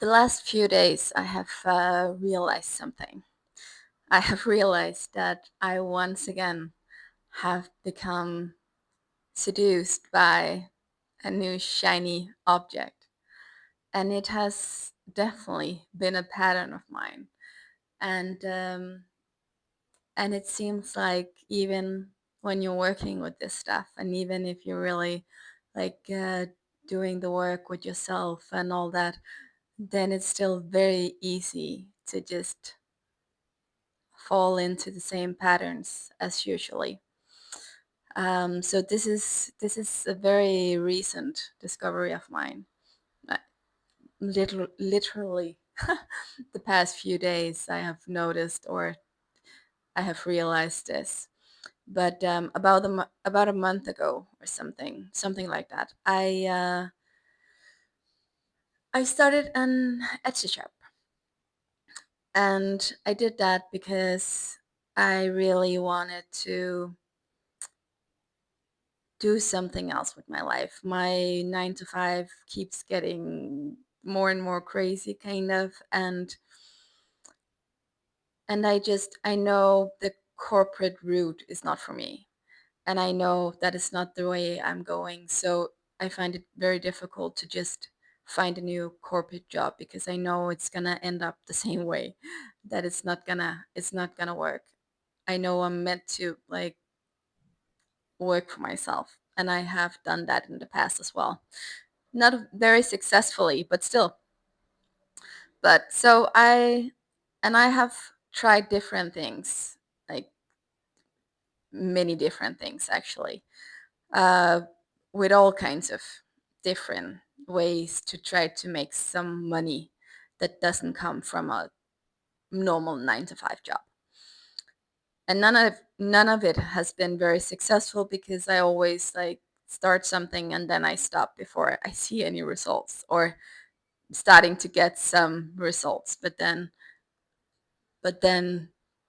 The last few days, I have realized something. I have realized that I once again have become seduced by a new shiny object. And it has definitely been a pattern of mine. And and it seems like even when you're working with this stuff, and even if you're really like doing the work with yourself and all that, then it's still very easy to just fall into the same patterns as usually. So this is a very recent discovery of mine. Uh, Literally, the past few days I have noticed, or I have realized this. But about a month ago or something like that, I started an Etsy shop, and I did that because I really wanted to do something else with my life. My 9 to 5 keeps getting more and more crazy, kind of, and I know the corporate route is not for me, and I know that is not the way I'm going. So I find it very difficult to just find a new corporate job because I know it's gonna end up the same way. That it's not gonna work. I know I'm meant to like work for myself, and I have done that in the past as well. Not very successfully, but still. But so I have tried different things, like many different things actually, uh, with all kinds of different ways to try to make some money that doesn't come from a normal 9 to 5 job. And none of it has been very successful because I always like start something and then I stop before I see any results, or starting to get some results, but then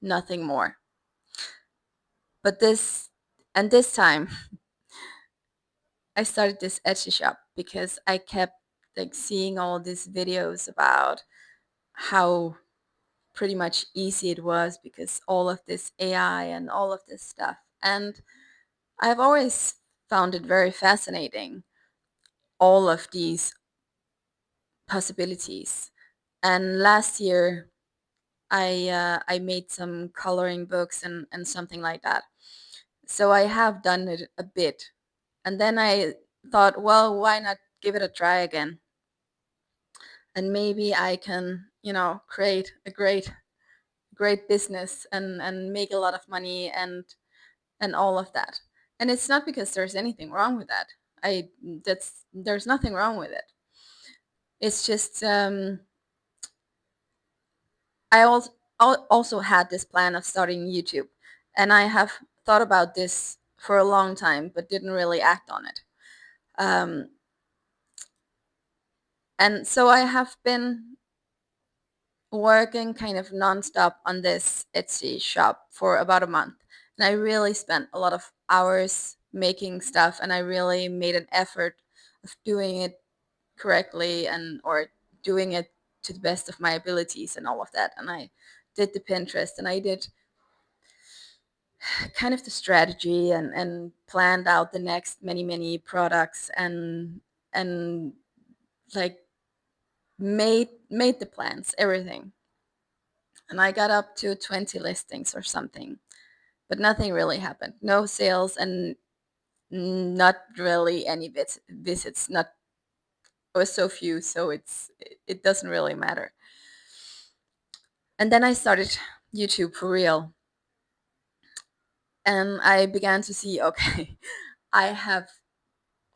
nothing more. But this time I started this Etsy shop because I kept like seeing all these videos about how pretty much easy it was because all of this AI and all of this stuff. And I've always found it very fascinating, all of these possibilities. And last year I made some coloring books and something like that. So I have done it a bit. And then I thought, well, why not give it a try again? And maybe I can, create a great business and make a lot of money and all of that. And it's not because there's anything wrong with that. I that's There's nothing wrong with it. It's just I also had this plan of starting YouTube, and I have thought about this for a long time, but didn't really act on it. Um, and so I have been working kind of nonstop on this Etsy shop for about a month. And I really spent a lot of hours making stuff, and I really made an effort of doing it correctly, and or doing it to the best of my abilities and all of that. And I did the Pinterest, and I did kind of the strategy, and planned out the next many products, and like made the plans, everything. And I got up to 20 listings or something, but nothing really happened. No sales, and not really any visits. Not It was so few, so it doesn't really matter. And then I started YouTube for real, and I began to see, okay, I have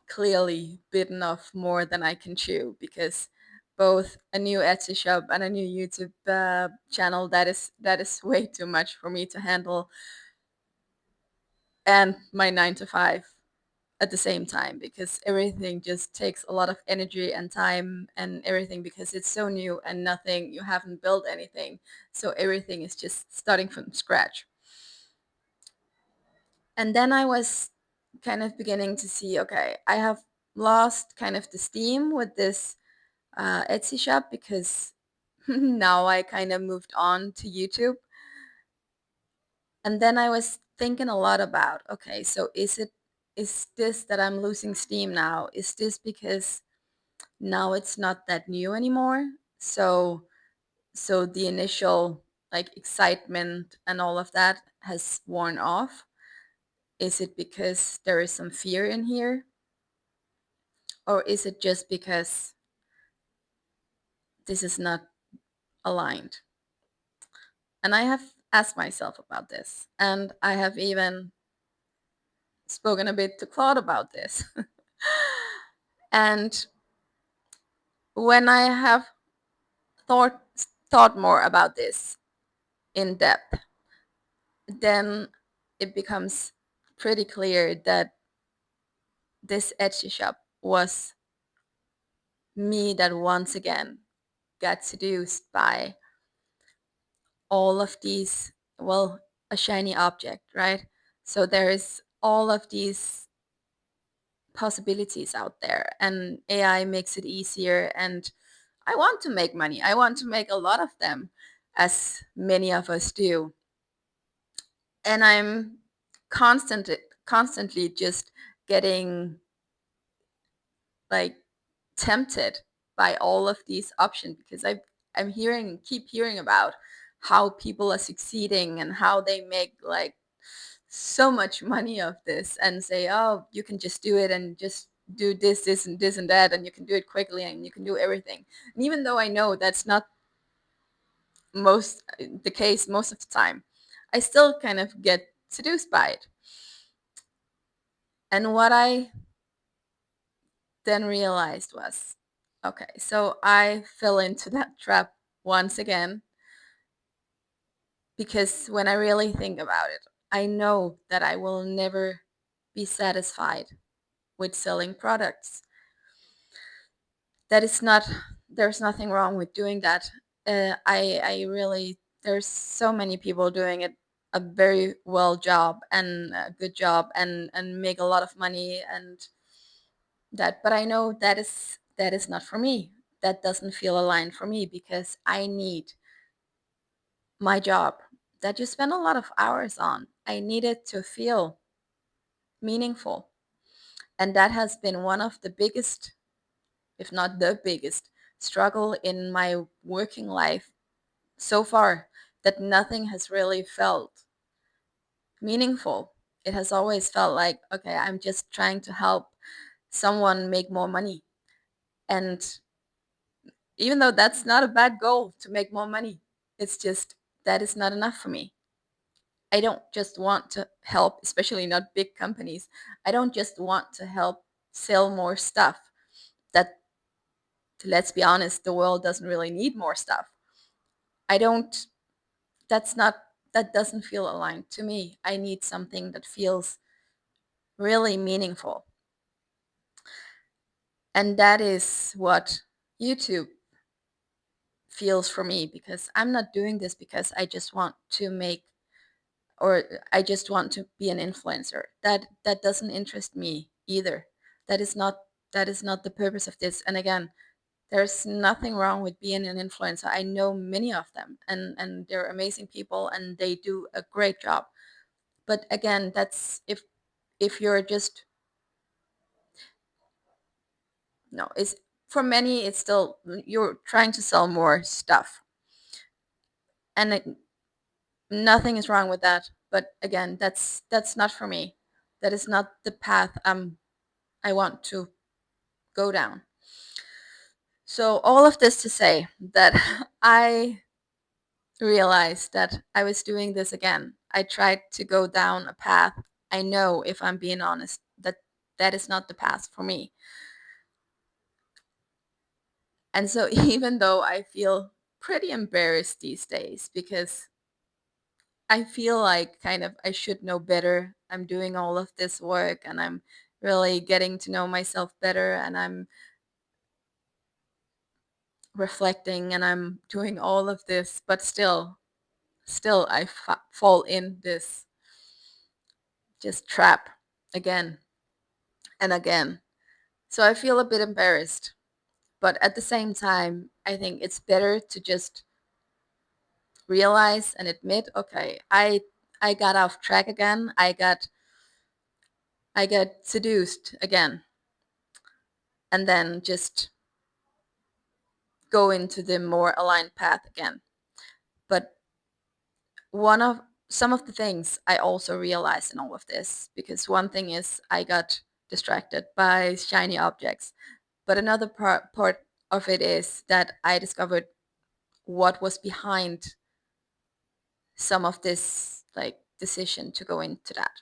clearly bitten off more than I can chew, because both a new Etsy shop and a new YouTube channel, that is way too much for me to handle, and my 9 to 5 at the same time, because everything just takes a lot of energy and time and everything, because it's so new and nothing, you haven't built anything, so everything is just starting from scratch. And then I was kind of beginning to see, okay, I have lost kind of the steam with this Etsy shop because now I kind of moved on to YouTube. And then I was thinking a lot about, okay, so is this that I'm losing steam now? Is this because now it's not that new anymore? So the initial like excitement and all of that has worn off? Is it because there is some fear in here? Or is it just because this is not aligned? And I have asked myself about this. And I have even spoken a bit to Claude about this. And when I have thought thought more about this in depth, then it becomes pretty clear that this Etsy shop was me that once again got seduced by all of these, well, a shiny object, right? So there is all of these possibilities out there, and AI makes it easier. And I want to make money. I want to make a lot of them, as many of us do. And I'm constantly just getting like tempted by all of these options because I'm keep hearing about how people are succeeding and how they make like so much money of this and say, oh, you can just do it and just do this and that, and you can do it quickly and you can do everything. And even though I know that's not most the case most of the time, I still kind of get seduced by it. And what I then realized was, okay, so I fell into that trap once again because when I really think about it, I know that I will never be satisfied with selling products. That is not, there's nothing wrong with doing that. I really, there's so many people doing it a very well job and a good job and make a lot of money and that, but I know that is not for me. That doesn't feel aligned for me because I need my job that you spend a lot of hours on. I need it to feel meaningful. And that has been one of the biggest, if not the biggest, struggle in my working life so far, that nothing has really felt meaningful. It has always felt like, okay, I'm just trying to help someone make more money. And even though that's not a bad goal to make more money, it's just that is not enough for me. I don't just want to help, especially not big companies. I don't just want to help sell more stuff. That, let's be honest, the world doesn't really need more stuff. I don't, that's not, that doesn't feel aligned to me. I need something that feels really meaningful. And that is what YouTube feels for me, because I'm not doing this because I just want to make, or I just want to be an influencer. That doesn't interest me either. That is not, that is not the purpose of this. And again, there's nothing wrong with being an influencer. I know many of them, and they're amazing people and they do a great job. But again, that's if you're just, no, it's, for many it's still, you're trying to sell more stuff. And nothing is wrong with that. But again, that's not for me. That is not the path I want to go down. So all of this to say that I realized that I was doing this again. I tried to go down a path. I know, if I'm being honest, that that is not the path for me. And so even though I feel pretty embarrassed these days because I feel like kind of I should know better. I'm doing all of this work and I'm really getting to know myself better, and I'm reflecting and I'm doing all of this, but still I fall in this just trap again and again. So I feel a bit embarrassed. But at the same time, I think it's better to just realize and admit, okay, I got off track again. I got seduced again, and then just go into the more aligned path again. But one of some of the things I also realized in all of this, because one thing is I got distracted by shiny objects, but another part of it is that I discovered what was behind some of this like decision to go into that.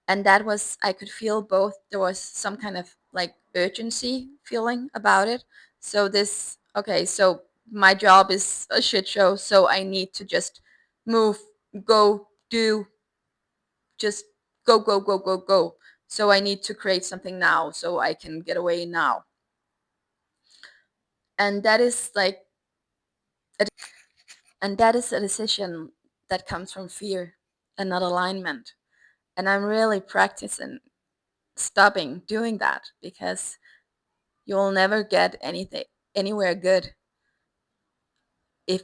And that was, I could feel both. There was some kind of like urgency feeling about it. So this, okay, so my job is a shit show, so I need to just move, go, do, just go, go, go, go, go. So I need to create something now so I can get away now. And that is like, and that is a decision that comes from fear and not alignment. And I'm really practicing stopping doing that, because you'll never get anything anywhere good if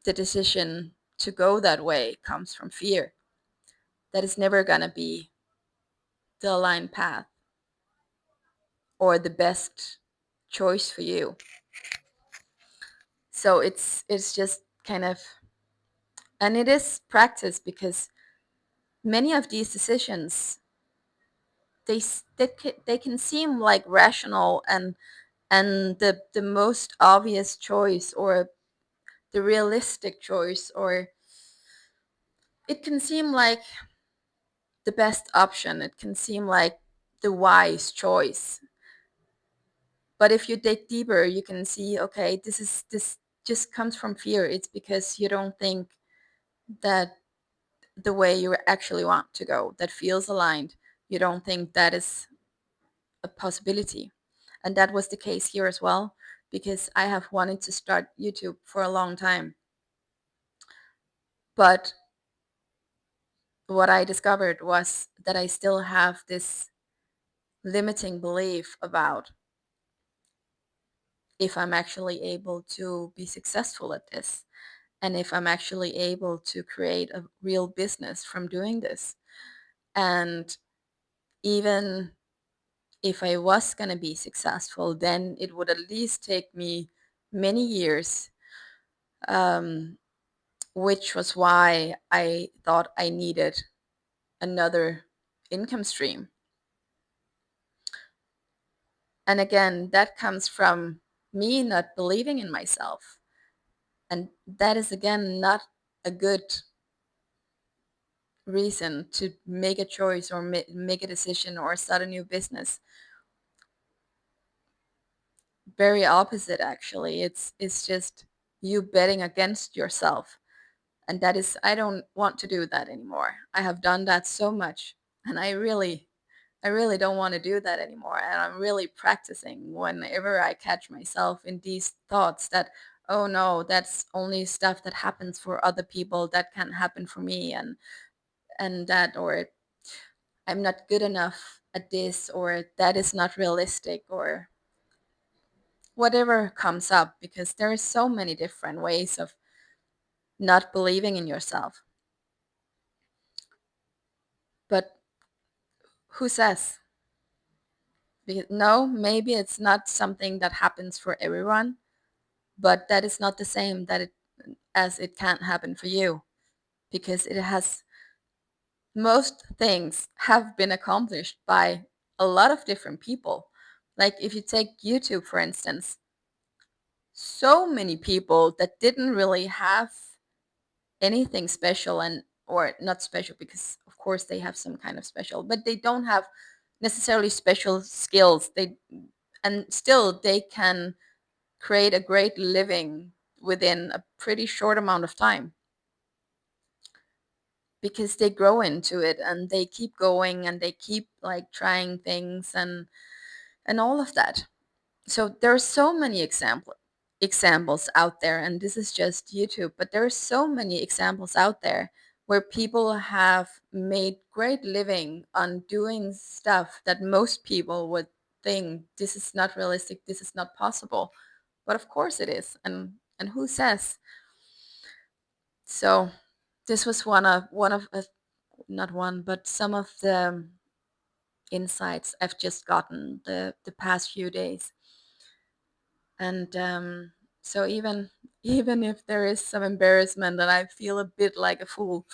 the decision to go that way comes from fear. That is never going to be the aligned path or the best choice for you. So it's just kind of, and it is practice, because many of these decisions, they can seem like rational and the most obvious choice, or the realistic choice, or it can seem like the best option. It can seem like the wise choice. But if you dig deeper, you can see, okay, this just comes from fear. It's because you don't think that the way you actually want to go, that feels aligned, you don't think that is a possibility. And that was the case here as well, because I have wanted to start YouTube for a long time. But what I discovered was that I still have this limiting belief about if I'm actually able to be successful at this, and if I'm actually able to create a real business from doing this. And even if I was going to be successful, then it would at least take me many years, um, which was why I thought I needed another income stream. And again, that comes from me not believing in myself. And that is, again, not a good reason to make a choice or make a decision or start a new business. Very opposite, actually. It's just you betting against yourself. And that is, I don't want to do that anymore. I have done that so much, and I really don't want to do that anymore. And I'm really practicing whenever I catch myself in these thoughts that, oh no, that's only stuff that happens for other people, that can't happen for me, and that, or I'm not good enough at this, or that is not realistic, or whatever comes up, because there are so many different ways of not believing in yourself. But who says? Because, no, maybe it's not something that happens for everyone, but that is not the same that it as it can't happen for you, because it has, most things have been accomplished by a lot of different people. Like if you take YouTube, for instance, so many people that didn't really have anything special, and or not special, because of course they have some kind of special, but they don't have necessarily special skills. They, and still they can create a great living within a pretty short amount of time, because they grow into it and they keep going and they keep like trying things and all of that. So there are so many examples out there, and this is just YouTube, but there are so many examples out there where people have made great living on doing stuff that most people would thing. This is not realistic. This is not possible. But of course it is. And who says? So this was one of not one, but some of the insights I've just gotten the past few days. And so even if there is some embarrassment and I feel a bit like a fool,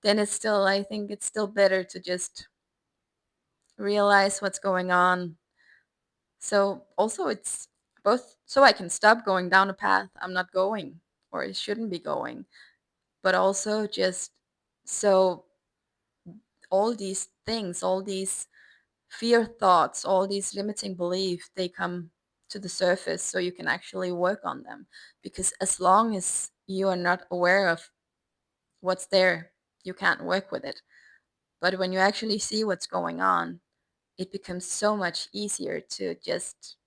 then it's still, I think it's still better to just realize what's going on. So also it's both so I can stop going down a path I'm not going or it shouldn't be going, but also just so all these things, all these fear thoughts, all these limiting beliefs, they come to the surface so you can actually work on them. Because as long as you are not aware of what's there, you can't work with it. But when you actually see what's going on, it becomes so much easier to just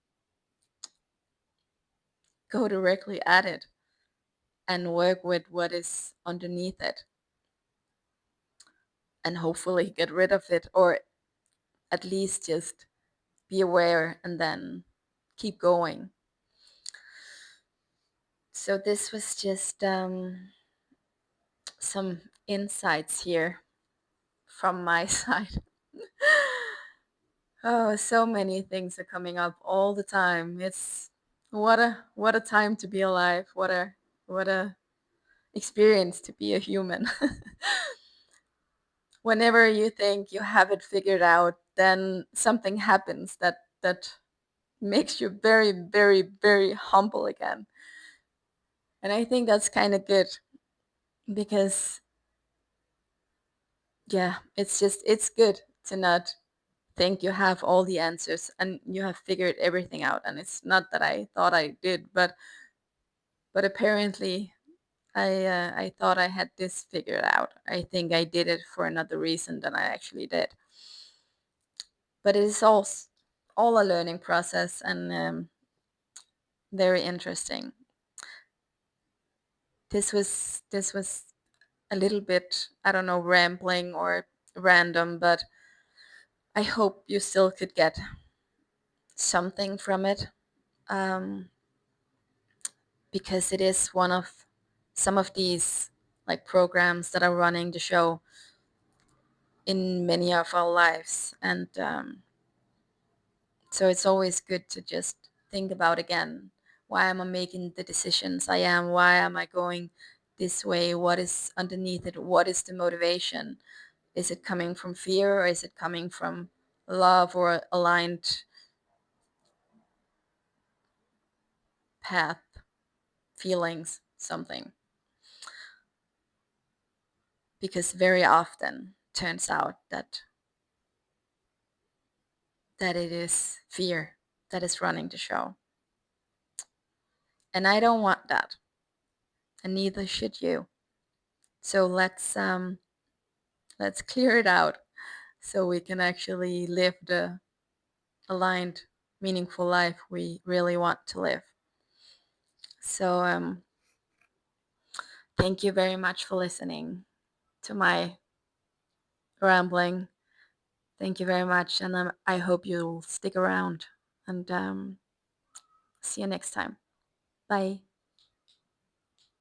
go directly at it and work with what is underneath it and hopefully get rid of it, or at least just be aware and then keep going. So this was just some insights here from my side. Oh, so many things are coming up all the time. It's what a time to be alive. What a experience to be a human. Whenever you think you have it figured out, then something happens that makes you very, very, very humble again. And I think that's kind of good because yeah, it's good to not think you have all the answers and you have figured everything out. And it's not that I thought I did, but apparently I thought I had this figured out. I think I did it for another reason than I actually did. But it is all a learning process and very interesting. This was a little bit, I don't know, rambling or random, but I hope you still could get something from it. Um, because it is one of some of these like programs that are running the show in many of our lives, and so it's always good to just think about again, why am I making the decisions I am, why am I going this way, what is underneath it, what is the motivation, is it coming from fear or is it coming from love or aligned path, feelings, something. Because very often turns out that it is fear that is running the show. And I don't want that. And neither should you. So let's clear it out so we can actually live the aligned, meaningful life we really want to live. So thank you very much for listening to my rambling. Thank you very much, and I hope you'll stick around and see you next time. Bye.